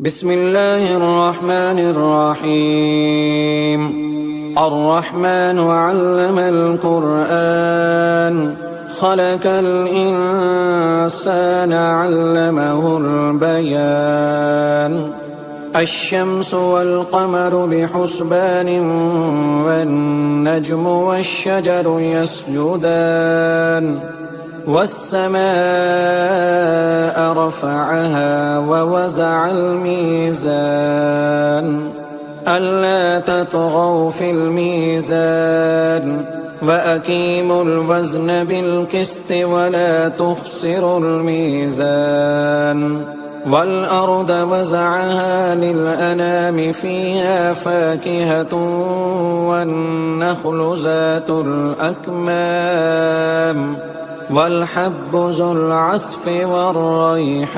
بسم الله الرحمن الرحيم. الرحمن علم القرآن خلق الإنسان علمه البيان. الشمس والقمر بحسبان والنجم والشجر يسجدان. والسماء رفعها ووزع الميزان ألا تطغوا في الميزان وأقيموا الوزن بالقسط ولا تخسروا الميزان. والأرض وزعها للأنام فيها فاكهة والنخل ذات الأكمام والحب ذو العصف والريحان.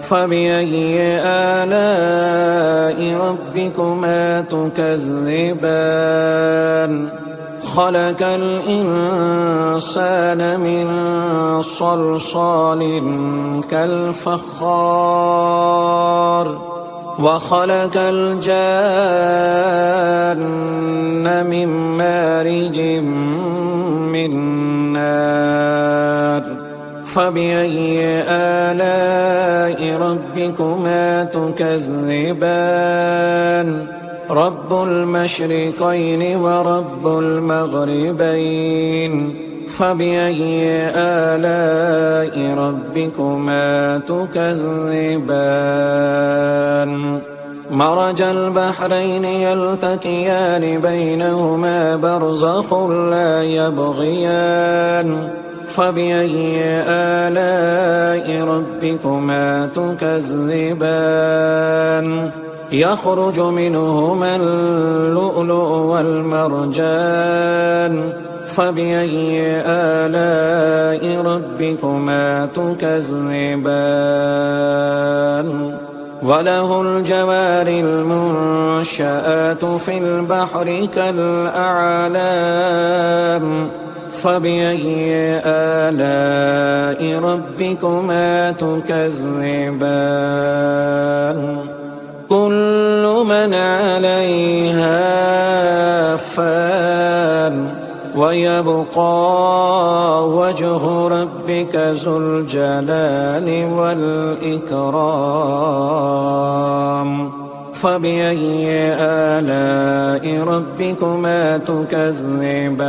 فبأي آلاء ربكما تكذبان؟ خلق الإنسان من صلصال كالفخار وخلق الجان من مارج من نار. فبأي آلاء ربكما تكذبان؟ رب المشرقين ورب المغربين. فبأي آلاء ربكما تكذبان؟ مرج البحرين يلتقيان بينهما برزخ لا يبغيان. فبأي آلاء ربكما تكذبان؟ يخرج منهما اللؤلؤ والمرجان. فبأي آلاء ربكما تكذبان؟ وله الجوار المنشآت في البحر كالأعلام. فبأي آلاء ربكما تكذبان؟ كل من عليها فان ويبقى وجه ربك ذو الجلال والإكرام. فبأي آلاء ربكما تكذبان؟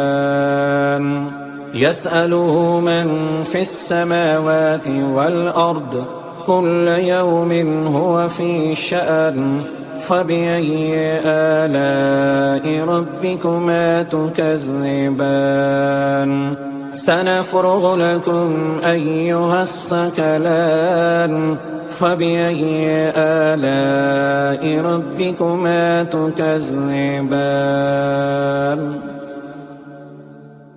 يسأله من في السماوات والأرض كل يوم هو في شأن. فبأي آلاء ربكما تكذبان؟ سنفرغ لكم أيها الثقلان. فبأي آلاء ربكما تكذبان؟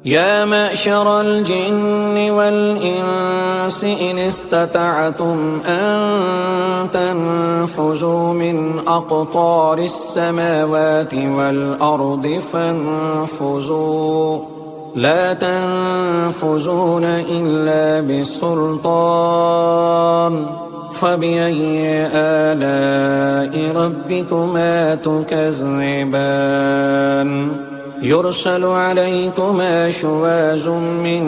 يا معشر الجن والإنس إن استطعتم أن تنفذوا من أقطار السماوات والأرض فانفذوا لا تنفذون إلا بسلطان. فبأي آلاء ربكما تكذبان؟ يرسل عليكما شواظ من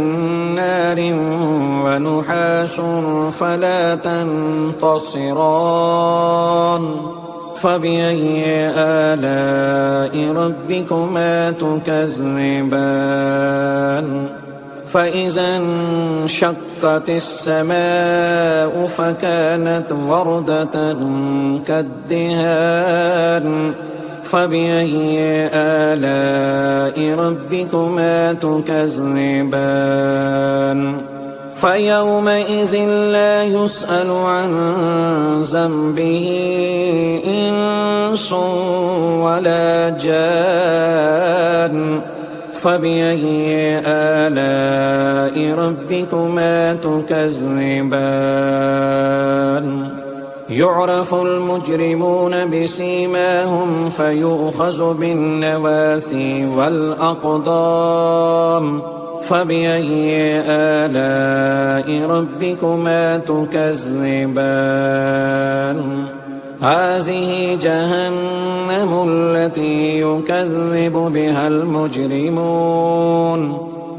نار ونحاس فلا تنتصران. فبأي آلاء ربكما تكذبان؟ فإذا انشقت السماء فكانت وردة كالدهان. فبأي آلاء ربكما تكذبان؟ فيومئذ لا يسأل عن ذنبه إنس ولا جان. فبأي آلاء ربكما تكذبان؟ يعرف المجرمون بسيماهم فيؤخذ بالنواسي والأقدام. فبأي آلاء ربكما تكذبان هذه جهنم التي يكذب بها المجرمون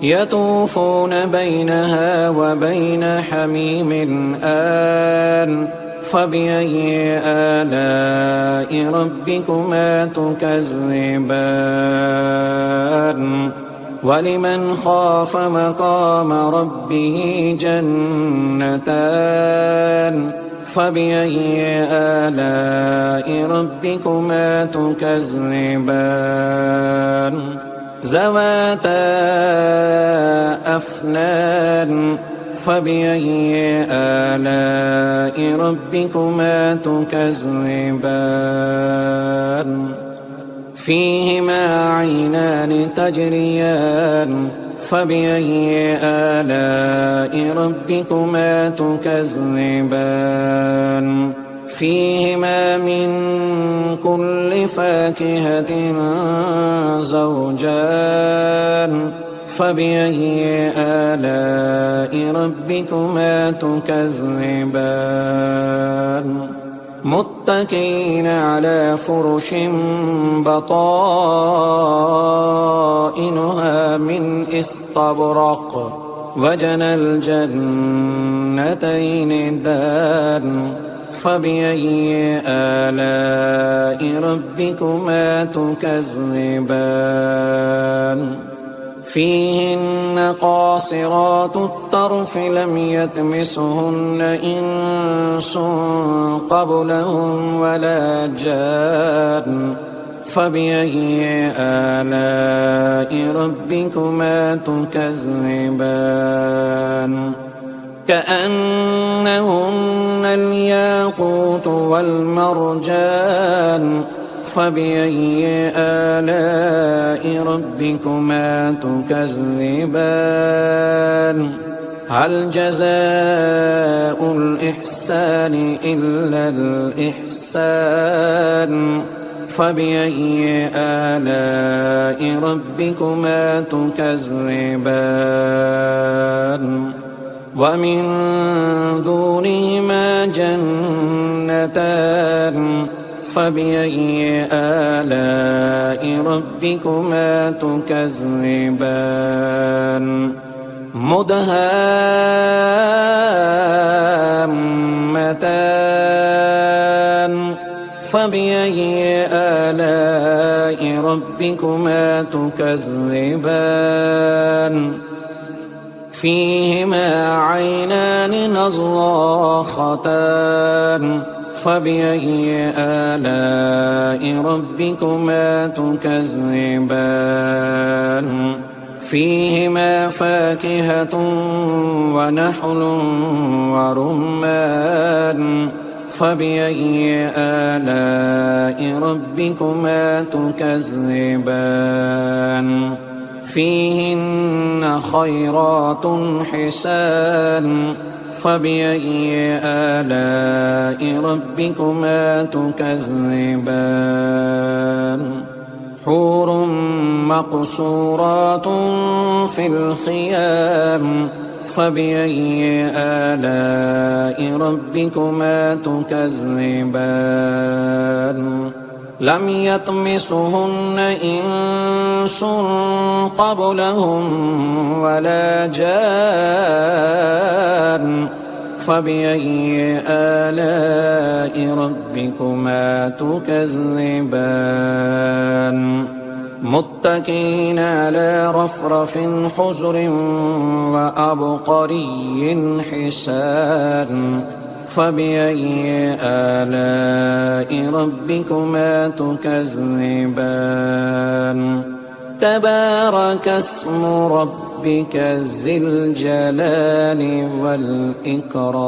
يطوفون بينها وبين حميم آن فبأي آلاء ربكما تكذبان ولمن خاف مقام ربه جنتان فبأي آلاء ربكما تكذبان ذواتا أفنان فبأي آلاء ربكما تكذبان فيهما عينان تجريان فبأي آلاء ربكما تكذبان فيهما من كل فاكهة زوجان فبأي آلاء ربكما تكذبان متكئين على فرش بطائنها من استبرق وجنى الجنتين دان فبأي آلاء ربكما تكذبان فيهن قاصرات الطرف لم يطمثهن إنس قبلهم ولا جان فبأي آلاء ربكما تكذبان كأنهن الياقوت والمرجان فبأي آلاء ربكما تكذبان هل جزاء الإحسان إلا الإحسان فبأي آلاء ربكما تكذبان ومن دونهما جنتان فبأي آلاء ربكما تكذبان مدهامتان فبأي آلاء ربكما تكذبان فيهما عينان نضاختان فبأي آلاء ربكما تكذبان فيهما فاكهة ونحل ورمان فبأي آلاء ربكما تكذبان فيهن خيرات حسان فبأي آلاء ربكما تكذبان حور مقصورات في الخيام فبأي آلاء ربكما تكذبان لم يطمثهن إنس قبلهم ولا جان فبأي آلاء ربكما تكذبان متكئين على رفرف حجر وأبقري حسان فبأي آلاء ربكما تكذبان تبارك اسم ربك ذي الجلال والإكرام.